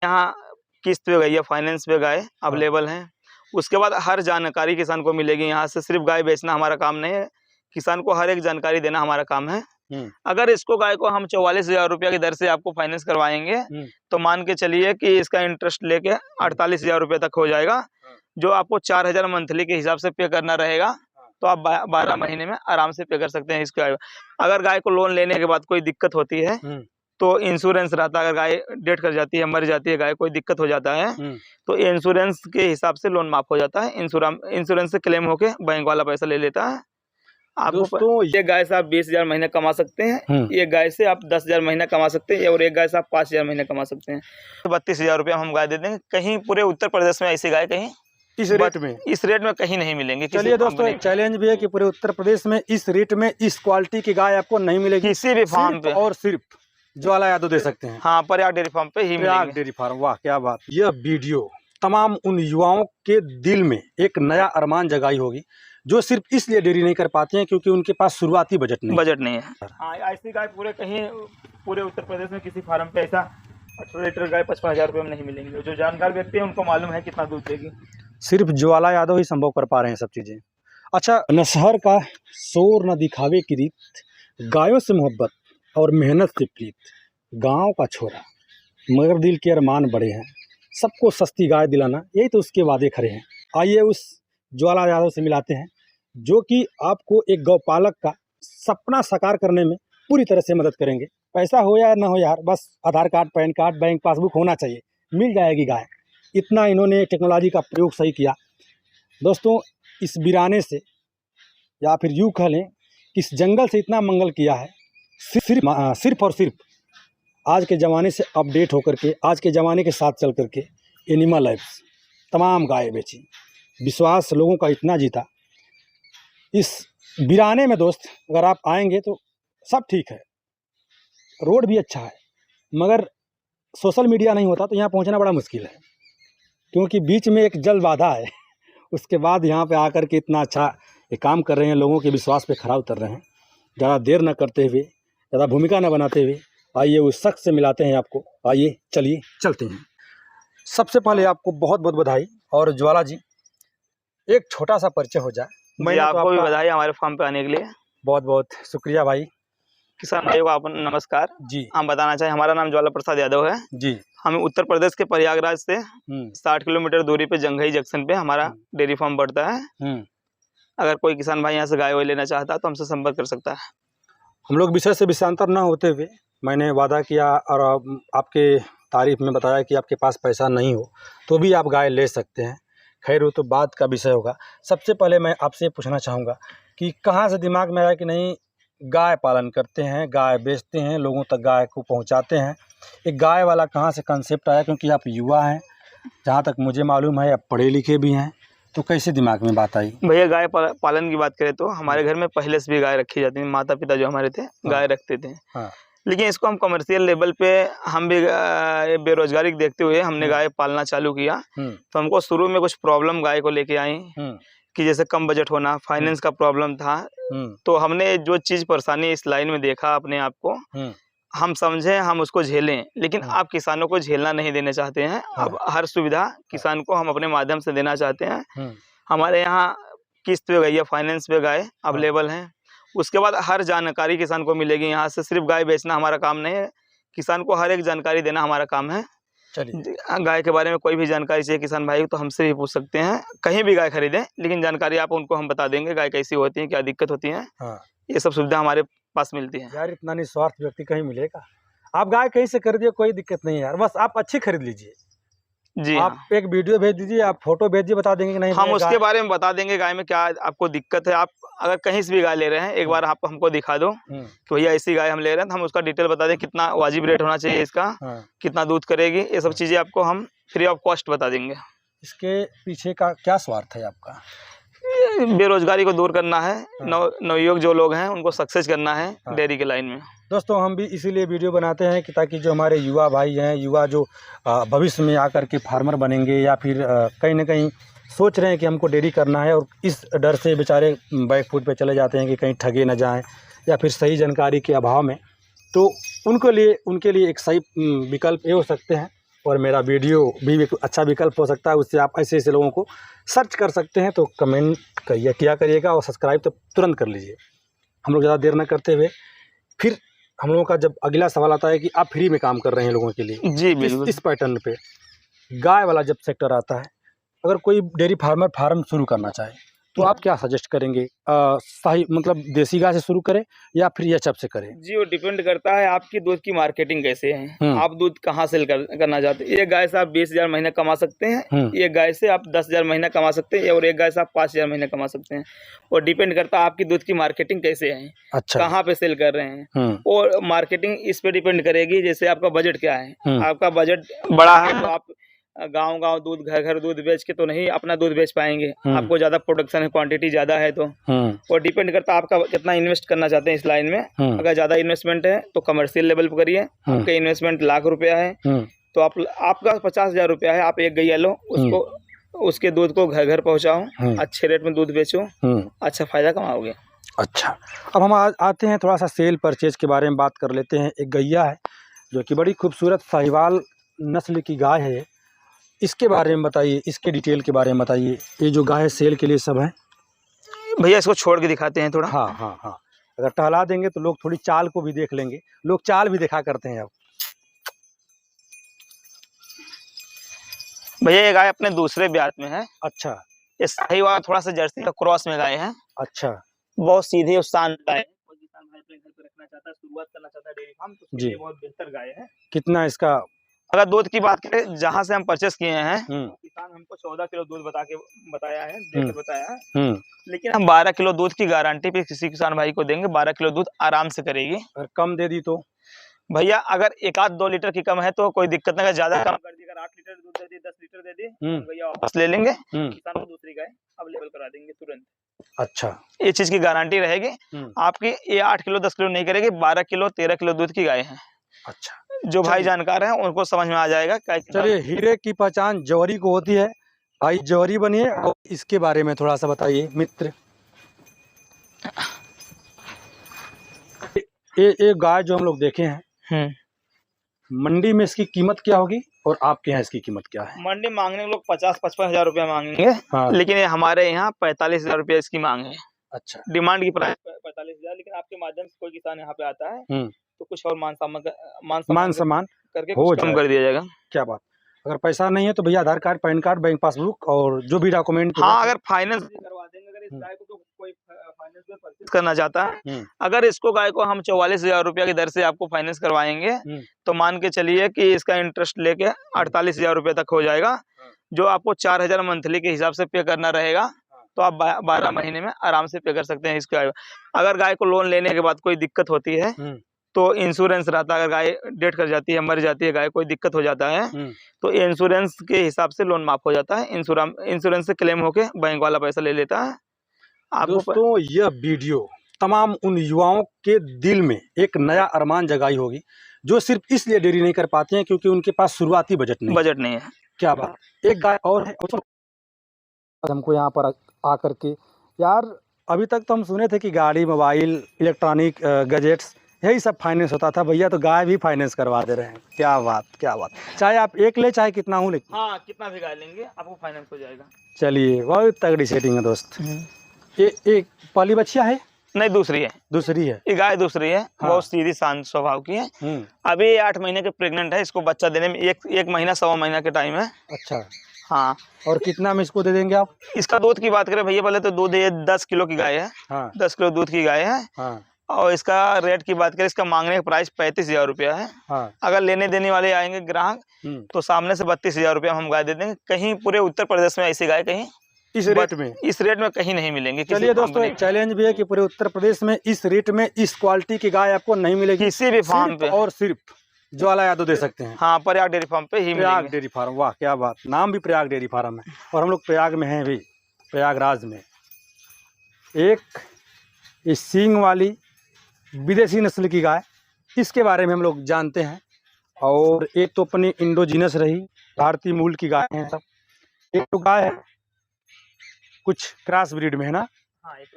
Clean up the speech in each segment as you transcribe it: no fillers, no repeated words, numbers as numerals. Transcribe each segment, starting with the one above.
यहाँ किस्त पे गाय या फाइनेंस पे गाय अवेलेबल हैं। उसके बाद हर जानकारी किसान को मिलेगी। यहाँ से सिर्फ गाय बेचना हमारा काम नहीं है, किसान को हर एक जानकारी देना हमारा काम है। अगर इसको गाय को हम 44,000 रुपया की दर से आपको फाइनेंस करवाएंगे तो मान के चलिए कि इसका इंटरेस्ट लेके 48,000 रुपये तक हो जाएगा, जो आपको 4,000 मंथली के हिसाब से पे करना रहेगा। तो आप 12 महीने में आराम से पे कर सकते हैं इसका। अगर गाय को लोन लेने के बाद कोई दिक्कत होती है तो इंश्योरेंस रहता है। अगर गाय डेथ कर जाती है, मर जाती है गाय, कोई दिक्कत हो जाता है तो इंश्योरेंस के हिसाब से लोन माफ हो जाता है। इंश्योरेंस से क्लेम होके बैंक वाला पैसा ले लेता है। आपको एक गाय से आप 20,000 महीने कमा सकते हैं, एक गाय से आप 10,000 महीने कमा सकते हैं, और एक गाय से आप 5,000 महीने कमा सकते हैं। 32,000 रुपया हम गाय दे देंगे। कहीं पूरे उत्तर प्रदेश में ऐसी गाय कहीं इस रेट में कहीं नहीं मिलेंगे। चलिए दोस्तों, एक चैलेंज भी है कि पूरे उत्तर प्रदेश में इस रेट में इस क्वालिटी की गाय आपको नहीं मिलेगी किसी भी फार्म पे, और सिर्फ ज्वाला यादव दे सकते हैं। हाँ, प्रयाग डेयरी फार्म पे ही मिलेगी। डेयरी फार्म, वाह क्या बात। यह वीडियो तमाम उन युवाओं के दिल में एक नया अरमान जगाई होगी जो सिर्फ इसलिए डेयरी नहीं कर पाते हैं क्योंकि उनके पास शुरुआती बजट नहीं है। हाँ, ऐसी गाय पूरे उत्तर प्रदेश में किसी फार्म पे ऐसा 18 लीटर गाय 55,000 रुपये में नहीं मिलेंगे। जो जानकार व्यक्ति है उनको मालूम है कितना दूध देगी। सिर्फ ज्वाला यादव ही संभव कर पा रहे हैं सब चीजें। अच्छा, न शहर का शोर न दिखावे की रीत, गायों से मोहब्बत और मेहनत से प्रीत, गांव का छोरा मगर दिल के अरमान बड़े हैं, सबको सस्ती गाय दिलाना यही तो उसके वादे खड़े हैं। आइए उस ज्वाला यादव से मिलाते हैं जो कि आपको एक गौपालक का सपना साकार करने में पूरी तरह से मदद करेंगे। पैसा हो या ना हो यार, बस Aadhaar card, PAN card, bank passbook होना चाहिए, मिल जाएगी गाय। इतना इन्होंने टेक्नोलॉजी का प्रयोग सही किया। दोस्तों, इस वीराने से या फिर यूँ कह लें कि इस जंगल से इतना मंगल किया है, सिर्फ और सिर्फ आज के ज़माने से अपडेट होकर के, आज के ज़माने के साथ चल करके एनिमल लाइफ्स तमाम गाय बेची, विश्वास लोगों का इतना जीता। इस वीराने में दोस्त अगर आप आएंगे तो सब ठीक है, रोड भी अच्छा है, मगर सोशल मीडिया नहीं होता तो यहाँ पहुँचना बड़ा मुश्किल है, क्योंकि बीच में एक जल बाधा है। उसके बाद यहाँ पे आकर के इतना अच्छा ये काम कर रहे हैं, लोगों के विश्वास पे खरा उतर रहे हैं। ज़्यादा देर न करते हुए, ज़्यादा भूमिका न बनाते हुए, आइए उस शख्स से मिलाते हैं आपको। आइए चलिए चलते हैं। सबसे पहले आपको बहुत बहुत बधाई। और ज्वाला जी, एक छोटा सा परिचय हो जाए। मैं आपको भी बधाई हमारे फार्म पे आने के लिए। बहुत बहुत शुक्रिया भाई। किसान भाई को आप नमस्कार जी। हम बताना चाहें, हमारा नाम ज्वाला प्रसाद यादव है जी। हम उत्तर प्रदेश के प्रयागराज से 60 किलोमीटर दूरी पे जंघई जंक्शन पे हमारा डेयरी फार्म पड़ता है। अगर कोई किसान भाई यहाँ से गाय वाय लेना चाहता है तो हमसे संपर्क कर सकता है। हम लोग विषय से विषयांतर न होते हुए, मैंने वादा किया और आपके तारीफ में बताया कि आपके पास पैसा नहीं हो तो भी आप गाय ले सकते हैं। खैर वो तो बात का विषय होगा। सबसे पहले मैं आपसे पूछना चाहूँगा कि कहाँ से दिमाग में आया कि नहीं गाय पालन करते हैं, गाय बेचते हैं, लोगों तक गाय को पहुँचाते हैं। एक गाय वाला कहाँ से कंसेप्ट आया? क्योंकि आप युवा हैं, जहाँ तक मुझे मालूम है आप पढ़े लिखे भी हैं, तो कैसे दिमाग में बात आई? भैया, गाय पालन की बात करें तो हमारे घर में पहले से भी गाय रखी जाती थी। माता पिता जो हमारे थे गाय रखते थे। लेकिन इसको हम कमर्शियल लेवल पे हम भी बेरोजगारी देखते हुए हमने गाय पालना चालू किया। तो हमको शुरू में कुछ प्रॉब्लम गाय को लेके आई कि जैसे कम बजट होना, फाइनेंस का प्रॉब्लम था। तो हमने जो चीज परेशानी इस लाइन में देखा अपने आप को, हम समझे हम उसको झेलें। लेकिन आप किसानों को झेलना नहीं देना चाहते हैं। अब हर सुविधा किसान को हम अपने माध्यम से देना चाहते हैं। हमारे यहाँ किस्त पे गाय या फाइनेंस पे गाय अवेलेबल हैं। उसके बाद हर जानकारी किसान को मिलेगी। यहाँ से सिर्फ गाय बेचना हमारा काम नहीं है, किसान को हर एक जानकारी देना हमारा काम है। गाय के बारे में कोई भी जानकारी चाहिए किसान भाई तो हमसे भी पूछ सकते हैं। कहीं भी गाय खरीदें, लेकिन जानकारी आप उनको हम बता देंगे, गाय कैसी होती है, क्या दिक्कत होती है। ये सब सुविधा हमारे पास मिलती है। यार इतना निस्वार्थ व्यक्ति कहीं मिलेगा? आप गाय कहीं से खरीदिए, कोई दिक्कत नहीं है यार, बस आप अच्छी खरीद लीजिए। जी, आप एक वीडियो भेज दीजिए, आप फोटो भेज दीजिए, बता देंगे कि नहीं हम उसके बारे में बता देंगे गाय में क्या आपको दिक्कत है। आप अगर कहीं से भी गाय ले रहे हैं, एक बार आप हमको दिखा दो कि भैया ऐसी गाय हम ले रहे हैं, तो हम उसका डिटेल बता दें, कितना वाजिब रेट होना चाहिए इसका, कितना दूध करेगी, ये सब चीजें आपको हम फ्री ऑफ कॉस्ट बता देंगे। इसके पीछे का क्या स्वार्थ है आपका? बेरोजगारी को दूर करना है, नवयुवक जो लोग हैं उनको सक्सेस करना है डेयरी के लाइन में। दोस्तों, हम भी इसीलिए वीडियो बनाते हैं कि ताकि जो हमारे युवा भाई हैं, युवा जो भविष्य में आकर के फार्मर बनेंगे या फिर कहीं ना कहीं सोच रहे हैं कि हमको डेयरी करना है और इस डर से बेचारे बैक फुट पे चले जाते हैं कि कहीं ठगे न जाएं या फिर सही जानकारी के अभाव में, तो उनके लिए एक सही विकल्प ये हो सकते हैं। और मेरा वीडियो भी एक अच्छा विकल्प हो सकता है, उससे आप ऐसे ऐसे लोगों को सर्च कर सकते हैं। तो कमेंट किया करिएगा और सब्सक्राइब तो तुरंत कर लीजिए। हम लोग ज़्यादा देर न करते हुए फिर हम लोगों का जब अगला सवाल आता है कि आप फ्री में काम कर रहे हैं लोगों के लिए, जी बिल्कुल। इस पैटर्न पे गाय वाला जब सेक्टर आता है, अगर कोई डेयरी फार्म शुरू करना चाहे तो आप क्या सजेस्ट करेंगे? सही मतलब देसी गाय से शुरू करें या फिर एचएफ से करें? जी वो डिपेंड करता है आपकी दूध की मार्केटिंग कैसे है, आप दूध कहाँ सेल करना चाहते हैं। एक गाय से आप 20,000 महीना कमा सकते हैं, एक गाय से आप 10,000 महीना कमा सकते हैं, और एक गाय से आप 5,000 महीना कमा सकते हैं। और डिपेंड करता है आपकी दूध की मार्केटिंग कैसे है, अच्छा, कहाँ पे सेल कर रहे हैं। और मार्केटिंग इस पे डिपेंड करेगी, जैसे आपका बजट क्या है। आपका बजट बड़ा है तो आप गांव दूध घर घर दूध बेच के तो नहीं अपना दूध बेच पाएंगे, आपको ज्यादा प्रोडक्शन है, क्वांटिटी ज्यादा है तो। और डिपेंड करता है आपका कितना इन्वेस्ट करना चाहते हैं इस लाइन में। अगर ज्यादा इन्वेस्टमेंट है तो कमर्शियल लेवल पर करिए। आपका इन्वेस्टमेंट लाख रुपया है तो आपका 50,000 रुपया है, आप एक गैया लो, उसको उसके दूध को घर घर पहुँचाओ, अच्छे रेट में दूध बेचो, अच्छा फायदा कमाओगे। अच्छा, अब हम आते हैं थोड़ा सा सेल परचेज के बारे में बात कर लेते हैं। एक गैया है जो कि बड़ी खूबसूरत साहिवाल नस्ल की गाय है, इसके बारे में बताइए, इसके डिटेल के बारे में बताइए। ये जो गाय सेल के लिए सब है भैया, इसको छोड़ के दिखाते हैं थोड़ा। हाँ हाँ हाँ, अगर टहला देंगे तो लोग थोड़ी चाल को भी देख लेंगे, लोग चाल भी दिखा करते हैं। अब भैया ये गाय अपने दूसरे ब्यात में है। अच्छा, ये साहिवाल थोड़ा सा जर्सी का क्रॉस में गाय है। अच्छा, बहुत सीधे और शांत गाय है। कोई किसान भाई अपने घर पे रखना चाहता है, शुरुआत करना चाहता है डेयरी फार्म, तो उसके लिए बहुत बेहतर गाय है। कितना इसका? अगर दूध की बात करें, जहाँ से हम परचेस किए हैं किसान हमको 14 किलो दूध बताया है, देकर बताया है। लेकिन हम 12 किलो दूध की गारंटी पे किसी किसान भाई को देंगे, 12 किलो दूध आराम से करेगी। अगर कम दे दी तो? भैया अगर 1-2 लीटर की कम है तो कोई दिक्कत नहीं, अगर ज्यादा कम कर दी, अगर 8 लीटर दूध दे दी, 10 लीटर दे दी, भैया वापस ले लेंगे, किसान को दूसरी गाय अवेलेबल करा देंगे तुरंत। अच्छा, ये चीज की गारंटी रहेगी आपकी। ये 8 किलो 10 किलो नहीं करेगी, 12 किलो 13 किलो दूध की गाय है। अच्छा, जो भाई जानकार हैं उनको समझ में आ जाएगा। चलिए, हीरे की पहचान जौहरी को होती है, भाई जौहरी बनिए। और इसके बारे में थोड़ा सा बताइए मित्र। ये गाय जो हम लोग देखे हैं, मंडी में इसकी कीमत क्या होगी और आपके यहाँ इसकी कीमत क्या है? मंडी मांगने लोग 50-55 हजार रुपया मांगेंगे, लेकिन ये हमारे यहाँ 45,000 रुपया इसकी मांग है। अच्छा, डिमांड की प्राइस 45,000, लेकिन आपके माध्यम से कोई किसान यहाँ पे आता है तो कुछ और मान सम्मान करके कुछ कम कर दिया जाएगा। क्या बात। अगर पैसा नहीं है तो भैया Aadhaar card, PAN card, bank passbook और जो भी डॉक्यूमेंट। हाँ, अगर फाइनेंस करवा देंगे, अगर इस गाय को कोई फाइनेंस में परचेज करना चाहता है, अगर इसको गाय को हम 44,000 रुपया की दर से आपको फाइनेंस करवाएंगे तो मान के चलिए कि इसका इंटरेस्ट लेके 48,000 रुपये तक हो जाएगा, जो आपको 4,000 मंथली के हिसाब से पे करना रहेगा। तो आप 12 महीने में आराम से पे कर सकते हैं इसका। अगर गाय को लोन लेने के बाद कोई दिक्कत होती है तो इंश्योरेंस रहता है, अगर गाय डेथ कर जाती है, मर जाती है गाय, कोई दिक्कत हो जाता है तो इंश्योरेंस के हिसाब से लोन माफ हो जाता है। इंश्योरेंस से क्लेम होके बैंक वाला पैसा ले लेता है। दोस्तों, यह वीडियो तमाम उन युवाओं के दिल में एक नया अरमान जगाई होगी जो सिर्फ इसलिए डेयरी नहीं कर पाते हैं क्योंकि उनके पास शुरुआती बजट नहीं है। क्या बात। एक गाय और है हमको यहाँ पर आकर के, यार अभी तक तो हम सुने थे कि गाड़ी, मोबाइल, इलेक्ट्रॉनिक गैजेट्स यही सब फाइनेंस होता था, भैया तो गाय भी फाइनेंस करवा दे रहे हैं। क्या बात, क्या बात। चाहे आप एक ले, चाहे कितना हूँ लेकिन। हाँ, कितना भी गाय लेंगे आपको फाइनेंस हो जाएगा। चलिए, बहुत तगड़ी सेटिंग है दोस्त। ये एक पहली बच्चिया है? नहीं, दूसरी है। दूसरी है? ये गाय दूसरी है। हाँ। बहुत सीधी शांत स्वभाव की है। अभी 8 महीने के प्रेग्नेंट है, इसको बच्चा देने में एक महीना 1.25 महीना के टाइम है। अच्छा, हाँ। और कितना में इसको दे देंगे आप? इसका दूध की बात करें भैया, पहले तो दूध ये 10 किलो की गाय है। हाँ। 10 किलो दूध की गाय है। हाँ। और इसका रेट की बात करें, इसका मांगने का प्राइस 35,000 रुपया है। हाँ। अगर लेने देने वाले आएंगे ग्राहक तो सामने से 32,000 रुपया हम गाय दे देंगे। कहीं पूरे उत्तर प्रदेश में ऐसी गाय कहीं इस रेट में कहीं नहीं मिलेंगे। चलिए दोस्तों, एक चैलेंज भी है कि पूरे उत्तर प्रदेश में इस रेट में इस क्वालिटी की गाय आपको नहीं मिलेगी किसी भी फार्म पे, और सिर्फ ज्वाला यादव दे सकते हैं। हाँ, प्रयाग डेयरी फार्म पे ही। प्रयाग डेयरी फार्म, वाह क्या बात, नाम भी प्रयाग डेयरी फार्म है। और हम लोग प्रयाग में हैं भी, प्रयागराज में। एक इस सींग वाली विदेशी नस्ल की गाय, इसके बारे में हम लोग जानते हैं। और एक तो अपनी इंडोजीनस रही भारतीय मूल की गाय है सब। एक तो गाय है कुछ क्रॉस ब्रीड में है ना? हाँ, एक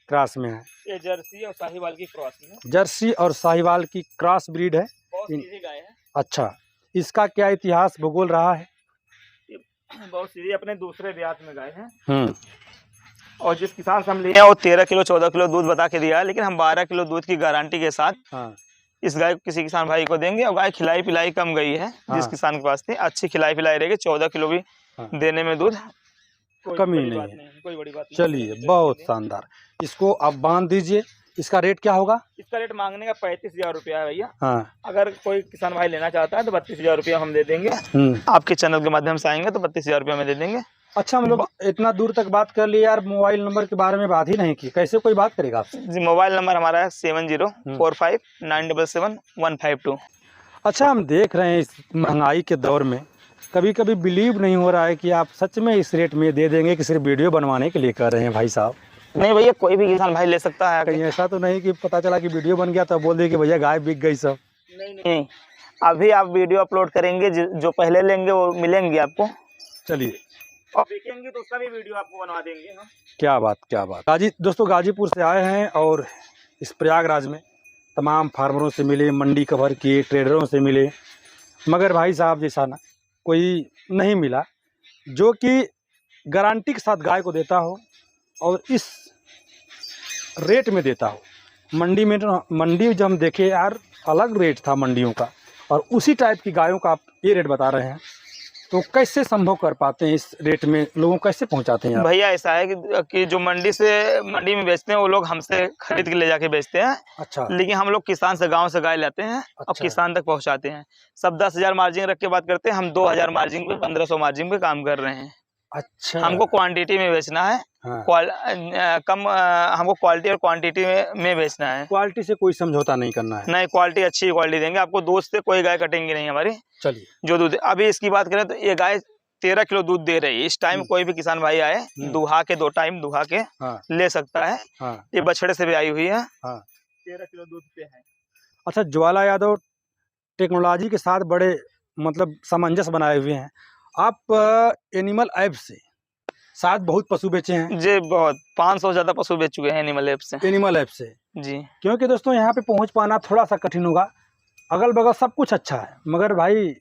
क्रॉस में है। ये जर्सी और साहिवाल की क्रॉस में। जर्सी और साहिवाल की क्रॉस ब्रीड है। बहुत सीधी गाय है। अच्छा, इसका क्या इतिहास भूगोल रहा है? बहुत सीधी अपने दूसरे ब्यात में गाय हैं। और जिस किसान से हम लिए हैं वो 13 किलो 14 किलो दूध बता के दिया है, लेकिन हम 12 किलो दूध की गारंटी के साथ इस गाय को किसी किसान भाई को देंगे। और गाय खिलाई पिलाई कम गई है, जिस किसान के पास थी अच्छी खिलाई पिलाई रहेगी, 14 किलो भी देने में दूध कमी नहीं है, कोई बड़ी बात नहीं। चलिए बहुत शानदार। इसको आप बांध दीजिए। इसका रेट क्या होगा? इसका रेट मांगने का 35,000 रुपया है भैया। हाँ, अगर कोई किसान भाई लेना चाहता है तो 32,000 रुपया हम दे देंगे। आपके चैनल के माध्यम से आएंगे तो 32,000 रुपया में दे देंगे। अच्छा, हम लोग इतना दूर तक बात कर लिए यार, मोबाइल नंबर के बारे में बात ही नहीं की, कैसे कोई बात करेगा आपसे? जी, मोबाइल नंबर हमारा है 7045977152। अच्छा, हम देख रहे हैं इस महंगाई के दौर में कभी कभी बिलीव नहीं हो रहा है कि आप सच में इस रेट में दे देंगे कि सिर्फ वीडियो बनवाने के लिए कर रहे हैं भाई साहब। नहीं भैया, कोई भी किसान भाई ले सकता है। कहीं ऐसा तो नहीं कि पता चला कि वीडियो बन गया तो बोल दे कि भैया गाय बिक गई सब? नहीं, अभी आप वीडियो अपलोड करेंगे, जो पहले लेंगे वो मिलेंगे आपको। चलिए, और बिकेंगे तो उसका भी वीडियो आपको बनवा देंगे। क्या बात क्या बात। दोस्तों गाजीपुर से आए हैं और इस प्रयागराज में तमाम फार्मरों से मिले, मंडी कवर किए, ट्रेडरों से मिले, मगर भाई साहब जैसा ना कोई नहीं मिला जो कि गारंटी के साथ गाय को देता हो और इस रेट में देता हो। मंडी जब हम देखे यार, अलग रेट था मंडियों का, और उसी टाइप की गायों का आप ये रेट बता रहे हैं, तो कैसे संभव कर पाते हैं? इस रेट में लोगों कैसे पहुंचाते हैं? भैया ऐसा है कि जो मंडी में बेचते हैं वो लोग हमसे खरीद के ले जाके बेचते हैं। अच्छा। लेकिन हम लोग किसान से, गांव से गाय लाते हैं। अच्छा। और किसान तक पहुंचाते हैं। सब 10,000 मार्जिन रख के बात करते हैं, हम 2,000 मार्जिन पे, 1,500 मार्जिन पे काम कर रहे हैं। अच्छा। हमको क्वांटिटी में बेचना है। हाँ। हमको क्वालिटी और क्वांटिटी में बेचना है। क्वालिटी से कोई समझौता नहीं करना है। नहीं, क्वालिटी अच्छी क्वालिटी देंगे आपको। दूध से कोई गाय कटेंगी नहीं हमारी। चलिए, जो दूध अभी इसकी बात करें तो ये गाय 13 किलो दूध दे रही है इस टाइम। कोई भी किसान भाई आए, दुहा के 2 टाइम दुहा के ले सकता है। ये बछड़े से भी आई हुई है। 13 किलो दूध पे है। अच्छा, ज्वाला यादव टेक्नोलॉजी के साथ बड़े मतलब सामंजस्य बनाए हुए हैं आप। एनिमल ऐप से शायद बहुत पशु बेचे हैं जी, बहुत 500 ज्यादा पशु बेच चुके हैं एनिमल ऐप से। जी, क्योंकि दोस्तों यहाँ पे पहुँच पाना थोड़ा सा कठिन होगा। अगल बगल सब कुछ अच्छा है, मगर भाई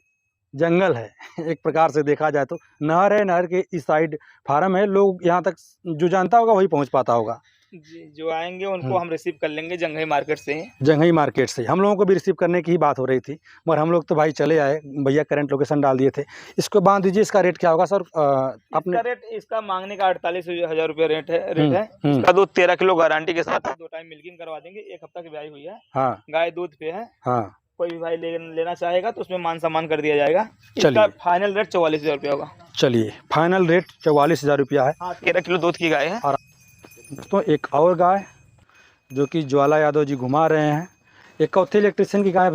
जंगल है एक प्रकार से देखा जाए तो। नहर है, नहर के इस साइड फार्म है, लोग यहाँ तक जो जानता होगा वही पहुँच पाता होगा। जी, जो आएंगे उनको हम रिसीव कर लेंगे जंघई मार्केट से। हम लोगों को भी रिसीव करने की ही बात हो रही थी, मगर हम लोग तो भाई चले आए, भैया करंट लोकेशन डाल दिए थे। इसको बांध दीजिए। इसका रेट क्या होगा सर? अपने रेट इसका मांगने का 48,000 रुपया रेट है। इसका दूध 13 किलो गारंटी के साथ 2 टाइम मिल्किंग करवा देंगे। 1 हफ्ता की ब्याई हुई है। हाँ, गाय दूध पे है। हाँ, कोई भी भाई लेना चाहेगा तो उसमें मान सम्मान कर दिया जाएगा। इसका फाइनल रेट 44,000 रुपया होगा। चलिए, फाइनल रेट 44,000 रुपया है। 13 किलो दूध की गाय है। दोस्तों एक और गाय जो कि ज्वाला यादव जी घुमा रहे हैं, एक चौथे इलेक्ट्रिशियन की गाय है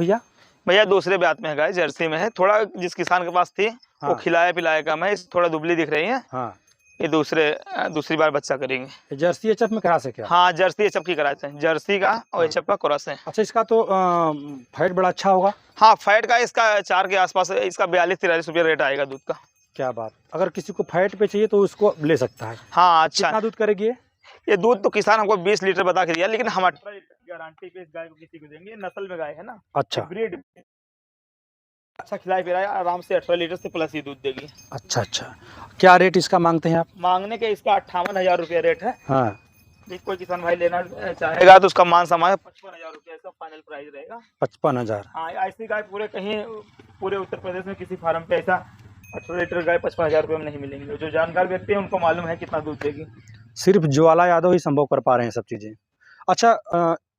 भैया दूसरे ब्यात में है गाय, जर्सी में है। थोड़ा जिस किसान के पास थी वो खिलाया पिलाया कम है, थोड़ा दुबली दिख रही है। हाँ, ये दूसरी बार बच्चा करेंगे। जर्सी एचएफ में क्रॉस है क्या? हाँ, जर्सी एचएफ की कराते हैं, जर्सी का और एचएफ का क्रॉस है। अच्छा, इसका तो फैट बड़ा अच्छा होगा। हाँ, फैट का इसका 4 के आसपास है। इसका 42-43 रुपया रेट आएगा दूध का। क्या बात। अगर किसी को फैट पे चाहिए तो उसको ले सकता है। हाँ, अच्छा। कितना दूध करेगी ये दूध? तो किसान हमको 20 लीटर बता के दिया, लेकिन हम 18 लीटर गारंटी पे इस गाय को किसी को देंगे। नस्ल में गाय है ना। अच्छा, ब्रीड अच्छा खिलाए पिलाए आराम से 18 लीटर से प्लस ही दूध देगी। अच्छा, क्या रेट इसका मांगते हैं आप? मांगने के इसका 58,000 रुपया रेट है। हाँ, कोई किसान भाई लेना चाहेगा तो उसका मान सम्मान 55,000 रुपया इसका फाइनल प्राइस रहेगा। 55,000। हाँ, ऐसी गाय पूरे उत्तर प्रदेश में किसी फार्म पे ऐसा 18 लीटर गाय 55,000 रुपये में नहीं मिलेंगे। जो जानकार व्यक्ति है उनको मालूम है कितना दूध देगी। सिर्फ ज्वाला यादव ही संभव कर पा रहे हैं सब चीज़ें। अच्छा,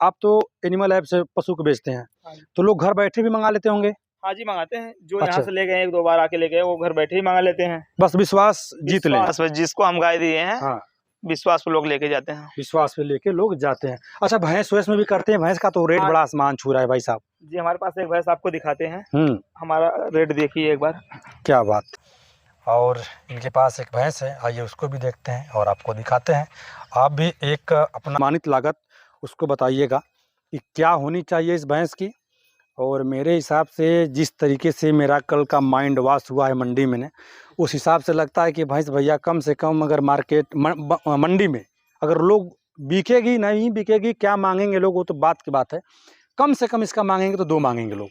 आप तो एनिमल ऐप से पशु को बेचते हैं। हाँ, तो लोग घर बैठे भी मंगा लेते होंगे? हाँ जी, मंगाते हैं। जो यहाँ से ले गए 1-2 बार आके ले गए वो घर बैठे ही मंगा लेते हैं। बस विश्वास जीत ले। जिसको हम गाय दिए हैं, हाँ, विश्वास पे लोग लेके जाते हैं। विश्वास पे लेके लोग जाते हैं। अच्छा, भैंस में भी करते हैं? भैंस का तो रेट बड़ा आसमान छू रहा है भाई साहब। जी, हमारे पास एक भैंस आपको दिखाते हैं। हमारा रेट देखिए एक बार। क्या बात। और इनके पास एक भैंस है, आइए उसको भी देखते हैं और आपको दिखाते हैं। आप भी एक अपना मानित लागत उसको बताइएगा कि क्या होनी चाहिए इस भैंस की। और मेरे हिसाब से जिस तरीके से मेरा कल का माइंड वॉश हुआ है मंडी में, उस हिसाब से लगता है कि भैंस भैया कम से कम अगर मंडी में अगर लोग बिकेगी नहीं बिकेगी, क्या मांगेंगे लोग वो तो बात की बात है। कम से कम इसका मांगेंगे तो 2 मांगेंगे लोग।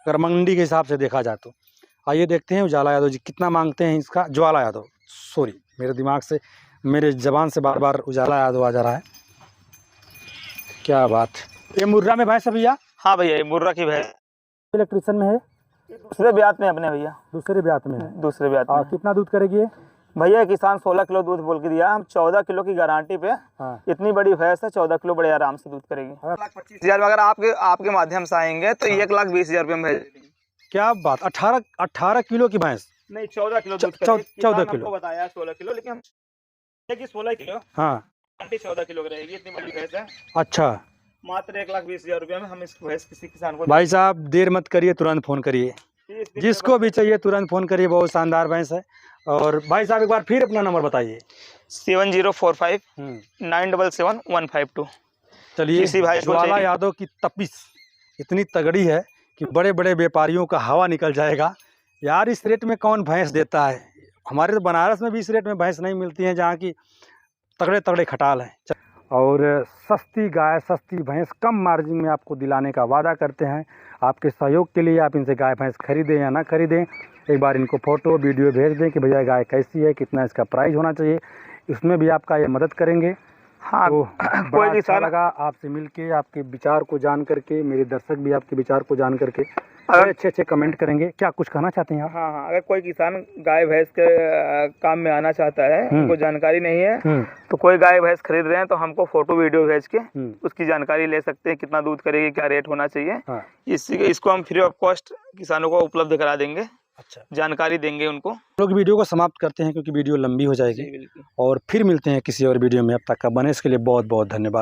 अगर मंडी के हिसाब से देखा जाए तो। आइए देखते हैं उजाला यादव जी कितना मांगते हैं इसका। ज्वाला यादव, सॉरी मेरे दिमाग से, मेरे जबान से बार बार उजाला यादव आ जा रहा है। क्या बात, ये मुर्रा में भैंस है भैया? हाँ भैया, ये मुर्रा की भैंस इलेक्ट्रिशियन में है? दूसरे ब्यात में अपने भैया, दूसरे ब्यात में है। दूसरे ब्यात में। कितना दूध करेगी ये? भैया किसान 16 किलो दूध बोल के दिया, हम 14 किलो की गारंटी पे। हाँ। इतनी बड़ी भैंस है, 14 किलो बड़े आराम से दूध करेगी। 1,25,000 अगर आपके माध्यम से आएंगे तो 1,20,000 रुपये में भेज देंगे। क्या बात, 18 किलो की भैंस? नहीं, 14 किलो दूध 14 किलो बताया, 16 किलो, लेकिन 16 किलो। हाँ, 14 किलो की रहेगी, इतनी बड़ी भैंस है। अच्छा, मात्र 1,20,000 रुपये में हम इस भैंस किसी किसान को। भाई साहब देर मत करिए, तुरंत फ़ोन करिए, जिसको भी चाहिए तुरंत फ़ोन करिए। बहुत शानदार भैंस है। और भाई साहब एक बार फिर अपना नंबर बताइए। 7045 977 152। चलिए, ज्वाला यादव की तपिश इतनी तगड़ी है कि बड़े बड़े व्यापारियों का हवा निकल जाएगा। यार इस रेट में कौन भैंस देता है? हमारे तो बनारस में भी इस रेट में भैंस नहीं मिलती है, जहाँ की तगड़े तगड़े खटाल हैं। और सस्ती गाय, सस्ती भैंस कम मार्जिन में आपको दिलाने का वादा करते हैं। आपके सहयोग के लिए आप इनसे गाय भैंस खरीदें या ना खरीदें, एक बार इनको फ़ोटो वीडियो भेज दें कि भैया गाय कैसी है, कितना इसका प्राइस होना चाहिए, इसमें भी आपका ये मदद करेंगे। हाँ, तो बड़ा अच्छा लगा आपसे मिलके, आपके विचार को जान करके। मेरे दर्शक भी आपके विचार को जान करके अच्छे कमेंट करेंगे। क्या कुछ कहना चाहते हैं आप? हाँ, अगर कोई किसान गाय भैंस के काम में आना चाहता है, उनको जानकारी नहीं है, तो कोई गाय भैंस खरीद रहे हैं तो हमको फोटो वीडियो भेज के उसकी जानकारी ले सकते हैं, कितना दूध करेगी, क्या रेट होना चाहिए। हाँ। इसको हम फ्री ऑफ कॉस्ट किसानों को उपलब्ध करा देंगे। अच्छा, जानकारी देंगे उनको। लोग वीडियो को समाप्त करते हैं क्योंकि वीडियो लंबी हो जाएगी, और फिर मिलते हैं किसी और वीडियो में। अब तक का बने इसके लिए बहुत बहुत धन्यवाद।